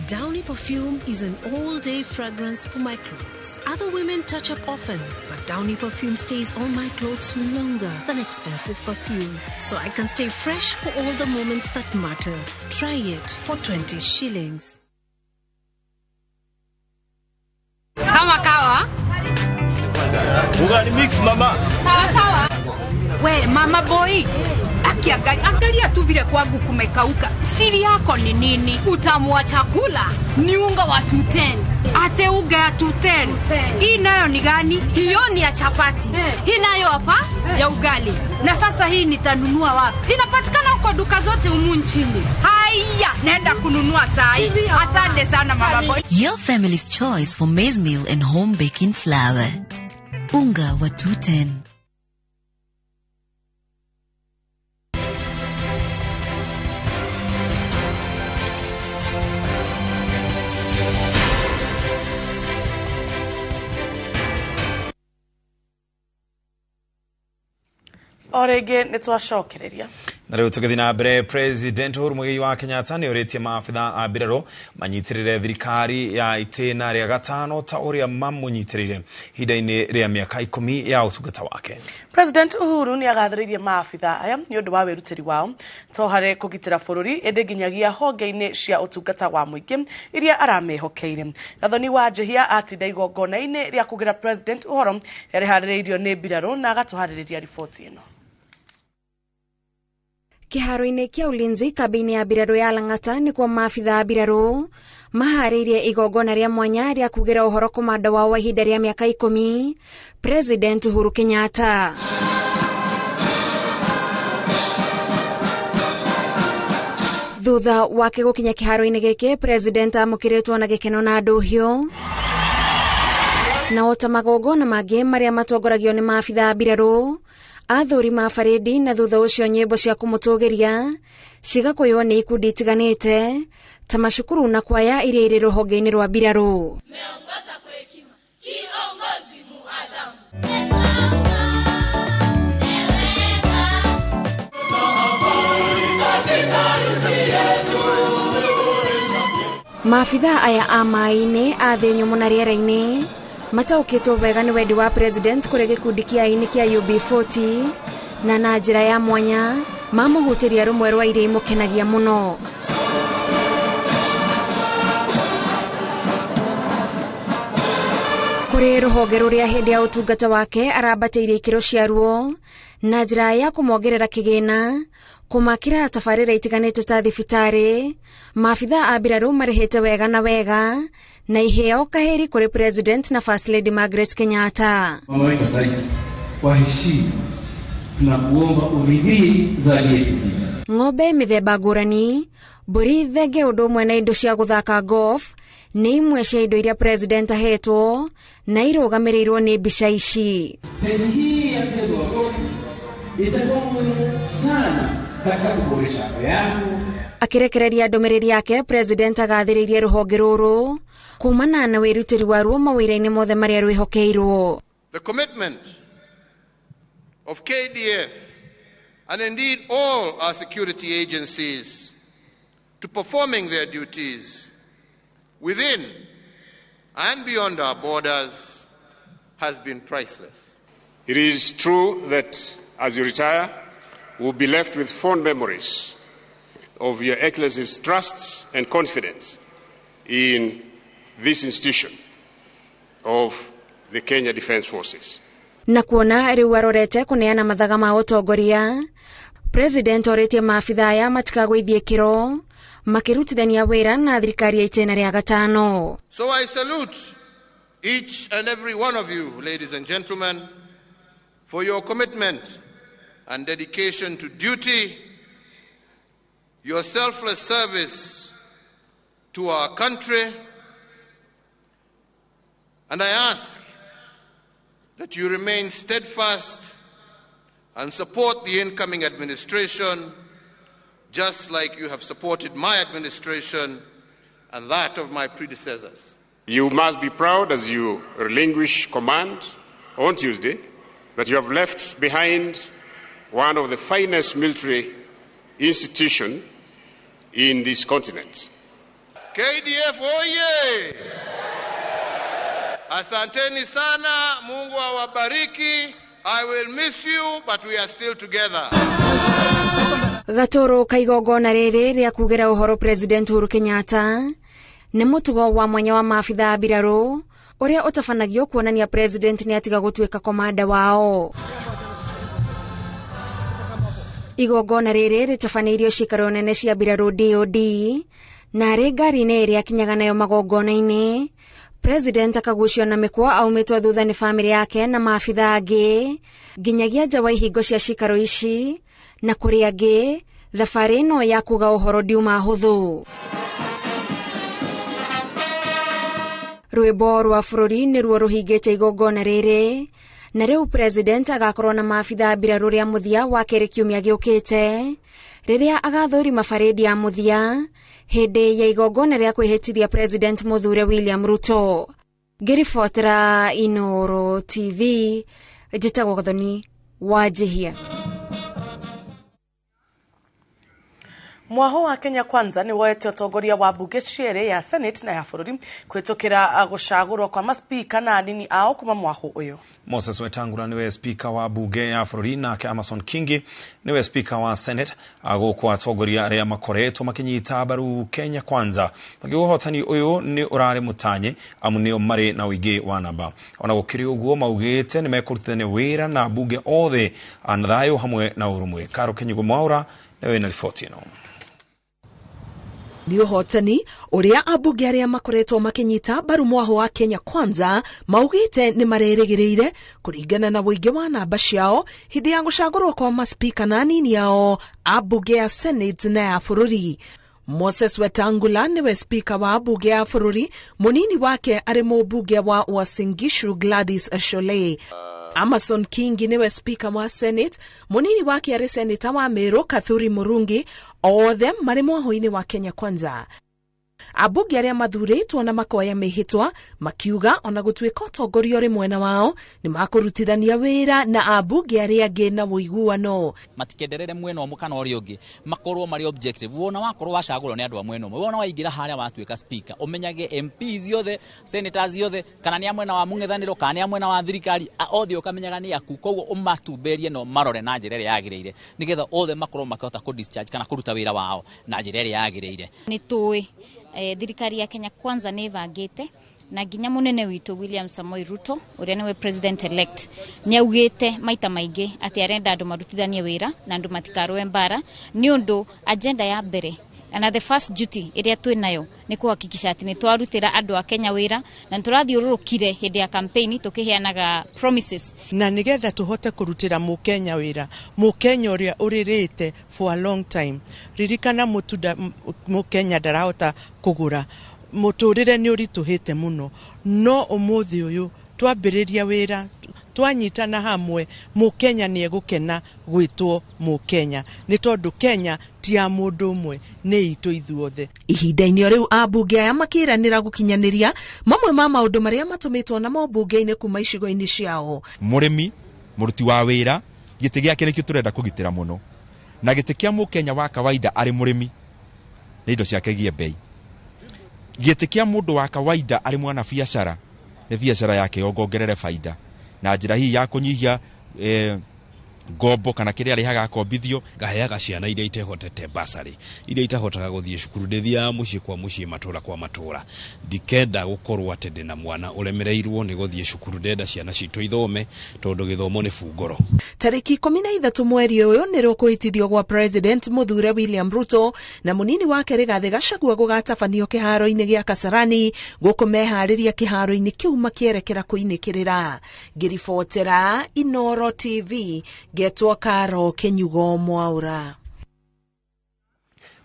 Downy perfume is an all-day fragrance for my clothes. Other women touch up often, but Downy perfume stays on my clothes longer than expensive perfume, so I can stay fresh for all the moments that matter. Try it for 20 shillings. Kama kawa? Ugali mix mama. Sawa. We mama boy. Angalia tu vile kwangu kumekauka. Siri yako ni nini? Utamu wa chakula ni unga wa 210. Ate unga ya 210. Hii nayo ni gani? Hiyo ni ya chapati. Hii nayo hapa ya ugali. Na sasa hii nitanunua wapi? Inapatikana huko duka zote humu nchini. Haya, naenda kununua saa hii. Asante sana mama boy. Your family's choice for maize meal and home baking flour. Unga wa 210. Orege nitwacokereria na riu tugithi na mbere President Uhuru Muigai wa Kenyatta ni uritie maabitha a mbiraro manyitirire thirikari ya itena ria gatano ta uria mamunyitirire hinda-ini ria miaka 10 ya utungata wake. President Uhuru ni agathiririe maabitha aya ni undu wa wirutiri wao to hare kugitira bururi ende nginyagia honge-ini cia utungata wa muingi iria aramehokeire. Gathoni wa Njihia atinda igongona-ini ria kugira President Uhuru yari haririirio ni mbiraro na agatuhaririria riboti ino. Kiharo-ini kia ulinzi kabini ya mbiraro ya Lang'ata ni kwa maafitha a mbiraro maharirie igongona ria mwanya ria kugira uhoro komanda wao wa ihinda ria miaka 10 President Uhuru Kenyatta. Thutha wake gukinya kiharo-ini giki, President amukiritwo na gikeno na nduhio na ota magongona mangi maria matongoragio ni maafitha a mbiraro athuri mafaredi na thutha ucio nyimbo cia kumutugiria cigakoywo ni ikundi itiganite ta macukuru na kwaya iria iri ruhonge-ini rwa mbiraro. Meongoza kwa hekima, kiongozi muadhamu. Maafitha aya a mai-ini a thi nyumu na riera-ini mataukitwo wega ni wendi wa President kuri gikundi kia ini kia UB40 na njira ya mwanya mamuhutiria rumwe rwa iria imukenagia muno. Kuri ruhonge ruria hindi ya utungata wake arabateirie ikiro cia ruo na njira ya kumongerera kigina kumakira tafarira itiganite ta thibitari. Maafitha a mbiraro marihite wega na iheo kaheri kuri President na First Lady Margaret Kenyatta. Mama wetu taifa, kwa heshima tunakuomba uridhie zawadi yetu. Ng'ombe mithemba ngurani, mburi, thenge, undu umwe na indo cia guthaka golf ni imwe cia indo iria President ahetwo na irugamirirwo ni mbica ici. Seti hii ya mchezo wa golf itakuwa muhimu sana katika kuboresha afya yako. Akirekereria ndumiriri yake, President agathiririe ruhonge ruru kumana na wirutiri wa ruo mawira-ini mothe maria rwihokeirwo. The commitment of KDF and indeed all our security agencies to performing their duties within and beyond our borders has been priceless. It is true that as you retire, we'll be left with fond memories of Your Excellency's trust and confidence in this institution of the Kenya Defence Forces. Na kuona riu arorete kuneana mathaga ma utongoria, President oritie maafitha aya matikagwithie kiro makirutithania wira na thirikari ya itena ria gatano. So I salute each and every one of you, ladies and gentlemen, for your commitment and dedication to duty, your selfless service to our country, and I ask that you remain steadfast and support the incoming administration, just like you have supported my administration and that of my predecessors. You must be proud as you relinquish command on Tuesday that you have left behind one of the finest military institutions in this continent. KDF oye! Asanteni sana, Mungu awabariki. I will miss you, but we are still together. Gatoro kaigogona riri ria kugira uhoro President Uhuru Kenyatta ni mutugo wa mwanya wa maafitha biraro uria utafanagio kuonania president ni atiga gutuika komanda wao. Igogona riri ritafanirio shikaro nene cia biraro DOD na regari ne ria kinyaga nayo magogona-ini. President akagucio na mikwa aumetwa thutha ni family yake na maafitha angi nginyagia nja wa ihingo cia shikaro ici na kuri angi thabari no ya kuga uhoro ndiuma huthu. Rwimbo rwa bururi ni ruo ruhingite igogona riri na riu president agakorwo na maafitha biraro ria muthia wa keri kiumia giukite riria agathuri mafaredi ya muthia hindi ya igogona ria kwihitithia president muthure William Ruto. Ngiribotera Inooro TV njitagwo Gathoni Wajihia. Mwaho wa Kenya Kwanza ni woete utongoria wa bunge ciere ya Senate na ya bururi kwitukira gucagurwo kwa maspika na anini ao kuma mwaho uyu. Moses Wetangula niwe speaker wa bunge ya bururi na Amason Kingi niwe speaker wa Senate agukwa atongoria aria makoretwo makinyita baru Kenya Kwanza magihotani uyu ni urare mutanye amunio mari na uigi wa namba ona gukiri uguo maugite ni mekurutane wira na bunge othe anathayo hamwe na urumwe. Karo Kenyugo Mwaura niwe na ripoti ino. Ni uhotani uria abunge aria makoretwo makinyita baru mwaho wa Kenya Kwanza maugite ni marerigiriire kuringana na wuingi wa namba ciao hindi ya gucagurwo kwa maspika na nini yao abunge ya Senate na ya bururi. Moses Wetangula niwe speaker wa bunge ya bururi, munini wake ari mubunge wa Uasin Gishu Gladys Ashole. Amason Kingi niwe speaker wa Senate, munini wake ari senator wa Meru Kathuri Murungi, othe mari mwaho-ini wa Kenya Kwanza. Abunge aria mathuritwo na makoya mihitwa makiuga ona gutuika utongoria ri mwena wao ni makurutithania wira na abunge aria angi na wuiguano. Matikenderere mwena omwe kana uri ungi makorwo mari objective. Wona wakorwo wacagurwo ni andu a mwena omwe, wona waingira haria watuika speaker, umenyage MPs yothe, senators yothe, kana ni amwena wa mung'ethaniro kana ni amwena wa thirikari, othe ukamenyaga ni aku, koguo umatumberie no marore na njira iria yagiriire nigetha othe makorwo makihota ku discharge kana kuruta wira wao na njira iria yagiriire. Ni tuwi thirikari ya Kenya Kwanza ni vangite na nginya munene witu William Samoei Ruto uria niwe president elect ni augite maita maingi ati arenda andu marutithanie wira na andu matikarwe mbara ni undu agenda ya mbere and the first duty iria twinayo ni kuhakikisha ati ni twarutira andu a Kenya wira na turathiururukire hindi ya campaign tukiheanaga promises na nigetha tuhote kurutira mukenya wira mukenya uria uririte for a long time. Ririkana mutuda mukenya darahota kugura muturire ni urituhite muno no umuthi uyu twambiriria wira twanyitana hamwe mukenya ni egukena gwitwo mukenya ni tondu Kenya ti ya mundu umwe ni itu ithuothe. Ihinda-ini riu abunge aya makiranira gukinyaniria mamwe ma maundu maria matumitwo na mobunge-ini kuma icigo-ini ciao. Murimi muruti wa wira giti giake nikio turenda kugitira muno na giti kia mukenya wa kawaida ari murimi ni indo ciake gie bei. Giti kia mundu wa kawaida ari mwana biashara ni biashara yake ongongerere faida na njira hii ya kunyihia gombo kana kiria rihaga kombithio gaheaga ciana iria itehotete basari iria itahotaga guthie cukuru ndithia muci kwa muci matura kwa matura ndikenda gukorwo atende na mwana uremereirwo ni guthie cukuru ndenda ciana citu ithome tondu githomo ni bungoro. Tariki 13 mweri uyu ni rukuhitithio gwa president muthure William Ruto na munini wake Rigathi Gachagua gugatabanio kiharo-ini gia Kasarani gukumehariria kiharo-ini kiu makierekera kuinikirira. Ngiribotera Inooro TV getwo Karo Kenyugo Mwaura.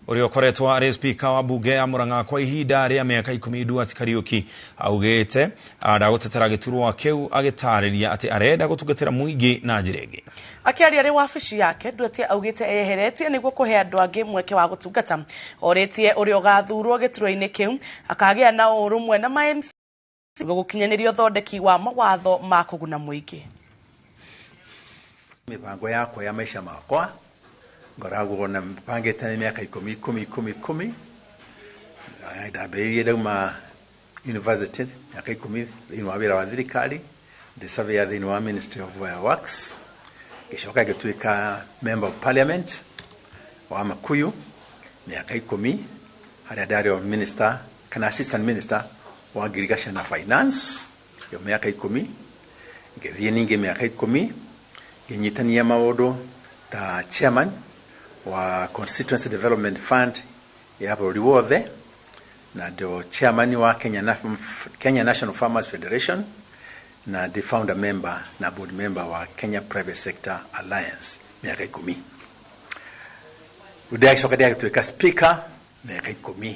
Uria ukoretwo ari speaker wa bunge ya Murang'a kwa ihinda ria miaka 10 Duarte Kariuki augite ndagutetera giturwa kiu agitariria ati arenda gutungatira muingi na njira ingi. Akiaria ri wabici yake Duarte augite eheretie niguo kuhe andu angi mweke wa gutungata. Oretie uria ugathurwo giturwa-ini kiu akagia na urumwe na ma MC gukinyanirio thondeki wa mawatho ma kuguna muingi. Mipango yako ya maisha makwa ngoragwo na mpangite miaka 10 ndambĩrĩirie ndauma university miaka 10 thĩinĩ wa wĩra wa thirikari ndi surveyor thĩinĩ wa Ministry of Works gicoka gĩtuĩka member of parliament wa Makuyu miaka 10 harĩa ndarĩ minister kana assistant minister wa agriculture na finance yo miaka 10 ngĩthiĩ ningĩ miaka 10 nginyitania maũndũ ta chairman wa Constituency Development Fund ya bũrũri wothe na ndo chairman wa Kenya National Farmers Federation na the founder member na board member wa Kenya Private Sector Alliance miaka 10. Udaishoka dia tuweka speaker miaka 10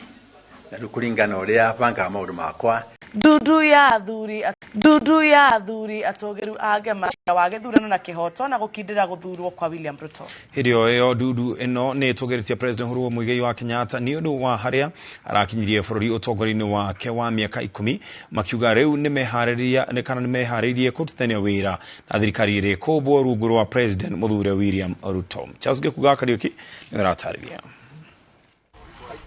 na dukulingana uria banga maũndũ makwa. Dudu ya athuri atogeru agema wa githurano na kihoto na gukindira guthurwo kwa William Ruto. Hirio yo dudu eno ni tugeritie President Uhuru Muigai wa Kenyatta ni undu wa haria arakinyirie bururi utongori-ini wake wa miaka 10 makiuga riu ni meharirie kutithania wira na thirikari iri kubwo rungu rwa President Muthure William Ruto. Charles Gikuga Kariuki ni aratariria.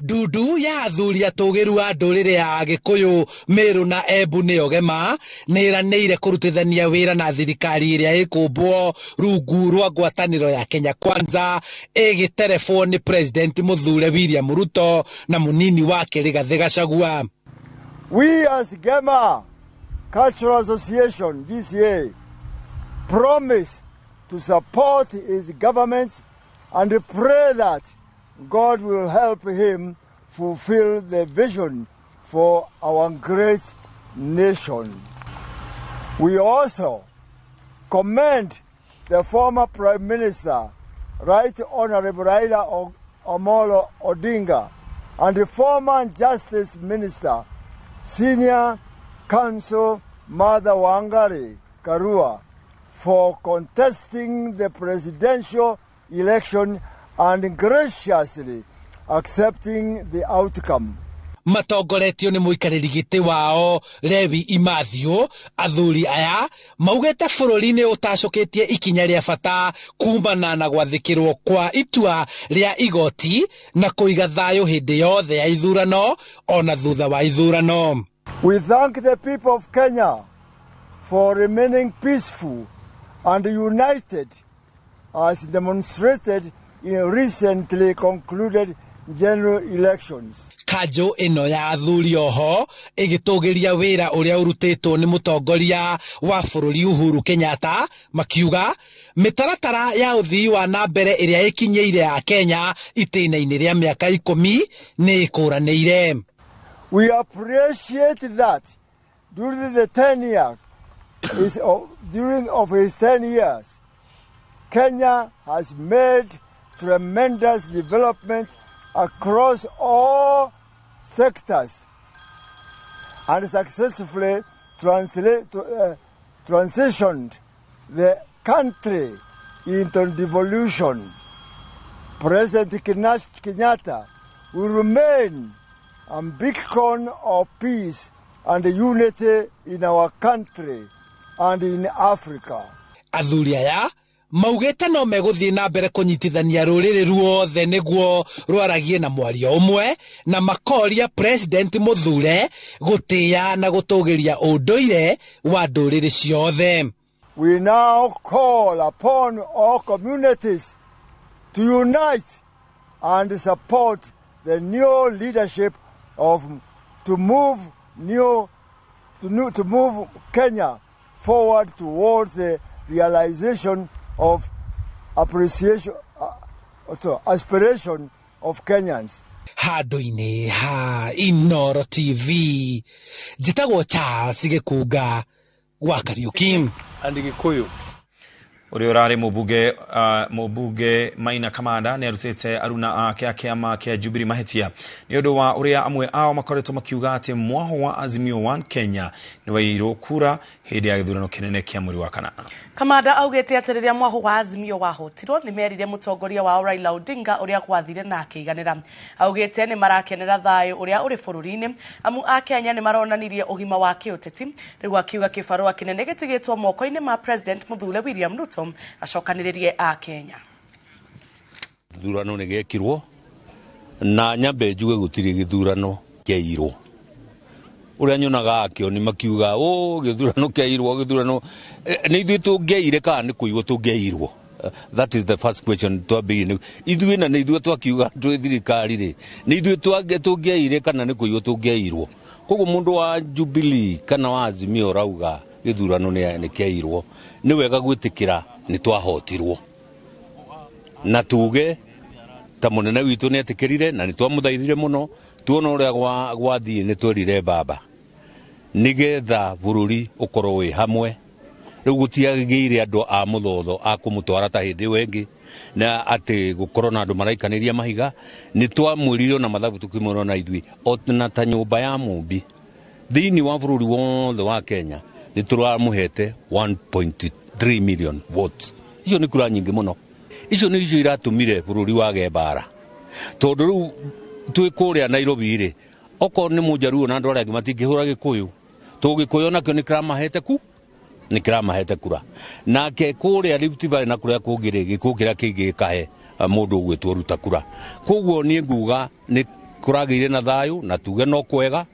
Dudu ya athuri atogeru a ndũrĩrĩ ya Gĩkũyũ Meru na Embu nĩogema nĩranĩire kũrutithania wĩra na thirikari ĩrĩa ĩkũmbwo rungu rwa ngwatanĩro ya Kenya Kwanza ĩgĩterebwo nĩ President Muthure William Ruto na munini wake Rigathĩ Gachagua. We as Gema Cultural Association GCA promise to support his government and pray that God will help him fulfill the vision for our great nation. We also commend the former Prime Minister, Right Honorable Raila Amolo Odinga, and the former Justice Minister, Senior Counsel Martha Wangari Karua, for contesting the presidential election and graciously accepting the outcome. Matongoretio nĩ mũikarĩri gĩtĩ wao Levi Imathio. Athuri aya maugĩte bũrũri nĩ ũtacũkĩtie ikinya rĩa bata kumana na gwathĩkĩrwo kwa itua rĩa igoti na kũiga thayũ hĩndĩ yothe ya ithurano ona thutha wa ithurano. We thank the people of Kenya for remaining peaceful and united as demonstrated in recently concluded general elections. Kanjo ino ya athuri oho igitugiria wira uria urutitwo ni mutongoria wa bũrũri Uhuru Kenyatta makiuga mitaratara ya uthii wa nambere iria ikinyeire ya Kenya itĩna-inĩ rĩa miaka 10 ni ĩkũranĩire. We appreciate that during his 10 years Kenya has made tremendous development across all sectors and successfully transitioned the country into devolution. President Kenyatta will remain a beacon of peace and unity in our country and in Africa. Athuri aya maugĩte no megũthiĩ na mbere kũnyitithania rũrĩrĩ ruothe nĩguo rwaragie na mwario ũmwe na makoria President Muthure gũtĩa na gũtũgĩria ũndũire wa ndũrĩrĩ ciothe. We now call upon all communities to unite and support the new leadership to move Kenya forward towards the realization of aspiration of Kenyans. Handũ-inĩ ha Inooro TV njĩtagwo Charles Gikuga gwa Kariuki. Andi Gikuyu Uri urari mubuge Maina Kamanda ni arutite aruna ake akiama kia Jubilee mahetia ni undu wa uria amwe ao makoretwo makiuga ati mwaho wa Azimio One Kenya ni wairwo kura hindi ya githurano kinene kia mweri wa kanana. Kamanda augete ati riria mwaho wa Azimio wahotirwo ni merire mutongoria wa Raila Odinga uria kwathire na akiganira. Augete ni marakenera thayo uria uri bururi-ini amu a Kenya ni maronanirie ugima wa kiuteti rigu akiuga kibarua kinene gitigitwo moko-ini ma President Muthure William Ruto acokaniririe a Kenya. Githurano ni gekirwo na nyambe njuge gutiri githurano kiairwo. Uria nyonaga akio ni makiuga githurano kiairwo githurano ni ithuĩ tũngĩaire kana ni kuigwo tũngĩairwo. That is the first question to be. Ithuĩ na ni ithuĩ twakiuga twĩ thirikari ri ni ithuĩ tũngĩaire kana ni kuigwo tũngĩairwo. Koguo mundu wa Jubilee kana wa Azimio rauga githurano ni kiairwo ni wega gwitikira ni twahotirwo na tuge ta munene witu ni atikirire na ni twamuthaithire muno tuona uria gwathie ni twerire baba nigetha bururi ukorwo wi hamwe riu gutiagire andu a muthotho a kumutwara ta hindi wengi na ati gukorwo na andu maraikaniria mahiga ni twamwirire na mathabu tukimorwo na ithui na ta nyumba ya mumbi thiini wa bururi wothe wa Kenya ni turamuhete 1.3 million votes. Icio ni kura nyingi muno. Icio ni icio iratumire bururi wa gebara tondu riu twi kuria Nairobi ri oko ni mujaruo na andu aria matingihura Gikuyu tugikuyu nakio ni kiramahete kura nake kuria Rift Valley na kuria kungire Gikuyu kiria kingi kahe mundu gwitwo ruta kura. Koguo ni nguga ni kuragire na thayu na tuge no kwega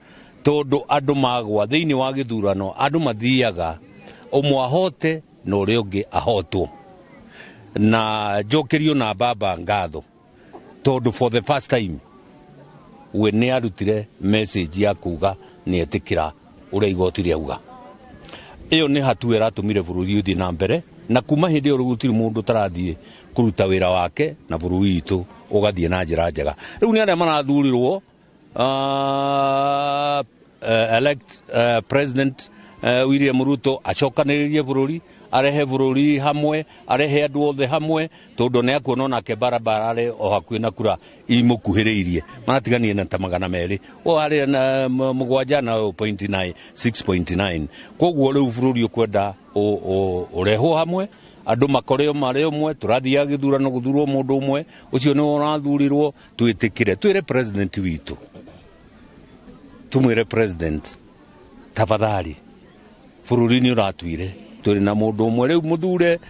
tondu andu magwa thiini wa githurano andu mathiaga umwe ahote na uria ungi ahotwo na jokerio na baba ngatho tondu for the first time we ni arutire message ya kuga ni etikira uria igoti riauga. Iyo ni hatua iratumire bururi uthi na mbere na kuma hindi iyo gutiri mundu tarathie kuruta wira wake na bururi itu ugathie na njira njega. Riu ni aria marathurirwo elect President William Ruto acokaniririe bururi arehe bururi hamwe arehe andu othe hamwe tondu ni akuona nake barabara ari o hakuhi na kura imukuhiriirie maratiganie na ta 200 ari na 7 na 0.9 6.9. Koguo riu bururi ukwenda urehwo hamwe andu makoreo mari umwe turathia githurano guthurwo mundu umwe ucio ni urathurirwo twitikire twire president witu tumwire president tafadhali bururi ni uratwire turi na mundu umwe riu muthure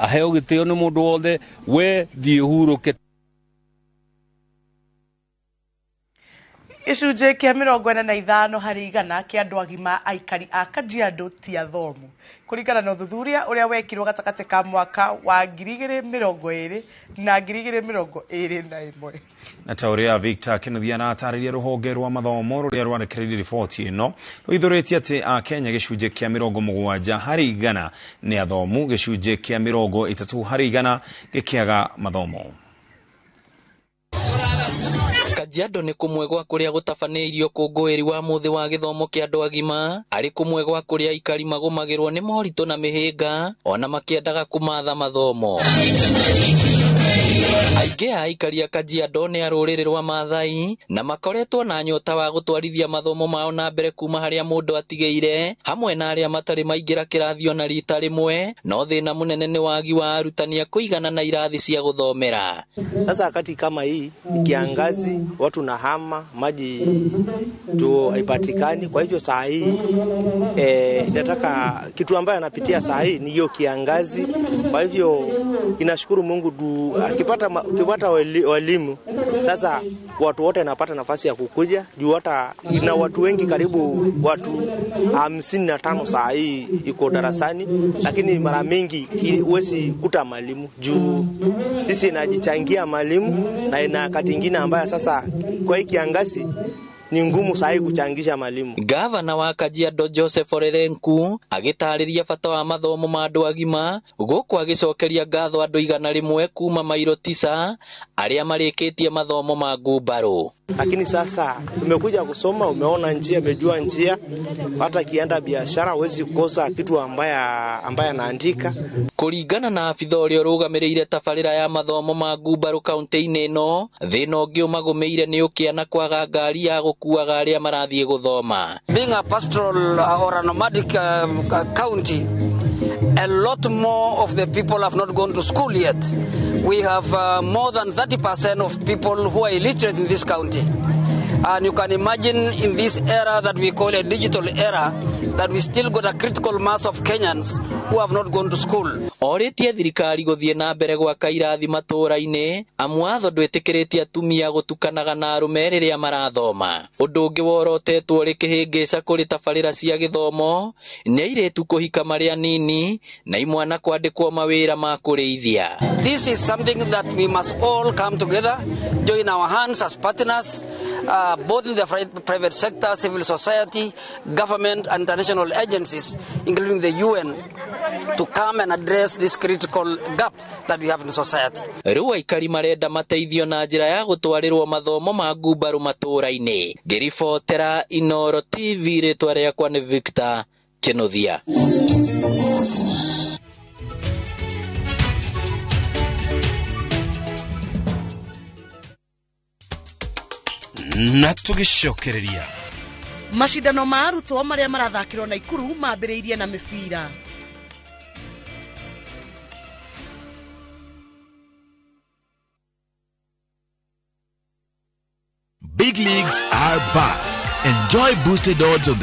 aheo gitio ni mundu wothe we thie huruke. Icunjĩ kia 45 harĩ igana kia andu agima aikari a Kajiado ti athomu kuringana na uthuthuria uria wekirwo gatagati ka mwaka wa 2020 na 2021. Na tauria Victor Kinuthia na atariria ruhonge rwa mathomo ruria rwandikiririe riboti ino ruithuritie ati a Kenya gicunjĩ kia 70 harĩ igana ni athomu gicunjĩ kia 30 harĩ igana gikiaga mathomo. Kajiado ni kumwe gwa kuria gutabanĩirio kũngũĩri wa muthi wa gĩthomo kĩa andũ agima arĩ kumwe gwa kuria aikari magũmagĩrwo nĩ moritũ na mĩhĩnga ona makĩendaga kumatha mathomo. Aingĩ a aikari a Kajiado nĩ a rũrĩrĩ rwa Maathai na makoretwo na nyota wa gũtwarithia mathomo mao na mbere kuma harĩa mũndũ atigĩire hamwe na arĩa matarĩ maingĩra kĩrathi ona rita rĩmwe no thĩna mũnene nĩ wagi wa arutani a kũigana na irathi cia gũthomera. Sasa wakati kama hii kiangazi watu na hama maji tu haipatikani, kwa hivyo saa hii nataka kitu ambayo anapitia saa hii ni hiyo kiangazi. Kwa hivyo inashukuru Mungu ukipata walimu sasa watu wote wanapata nafasi ya kukuja juu hata ina watu wengi karibu watu 55 saa hii iko darasani, lakini mara mingi huwezi kuta mwalimu juu sisi inajichangia mwalimu na ina wakati nyingine ambayo sasa kwa hii kiangazi ni ngumu sahi kuchangisha mwalimu. Gavana wa Kajiado Joseph Orerenku agitariria bata wa mathomo ma andu agima guku agicokeria ngatho andu 100 kuma mairo 9 aria marikitie mathomo ma ngumbaru. Lakini sasa umekuja kusoma, umeona njia, umejua njia, hata kienda biashara huwezi kosa kitu ambaye anaandika. Kuringana na afitha uria rugamirire tabarira ya mathomo ma ngumbaru kaunti-ini ino, thina ungi umagumeire ni ukiana kwaga ngari ya gukuaga aria marathie guthoma. Being a pastoral or a nomadic county, a lot more of the people have not gone to school yet. We have more than 30% of people who are illiterate in this county. And you can imagine in this era that we call a digital era, that we still got a critical mass of Kenyans who have not gone to school. Oritie thirikari guthie na mbere gwaka irathi matura-ini, amwatho ndwitikiretie atumia gutukanaga na arume riria marathoma. Undu ungi worotetwo ri kihingica kuri tabarira cia githomo ni airetu kuhika maria nini na imwana kwandikwo mawira ma kurithia. This is something that we must all come together, join our hands as partners, both in the private sector, civil society, government and international agencies, including the UN, to come and address this critical gap that we have in society. Riu aikari marenda mateithio na njira ya gutwarirwo mathomo ma ngumbaru matura-ini. Ngiribotera Inooro TV, ritwa riakwa ni Victor Kinuthia. Na tugicokereria mashindano ma arutwo maria marathakirwo na Ikuru mambiriirie na mibira. Big leagues are back. Enjoy boosted odds on the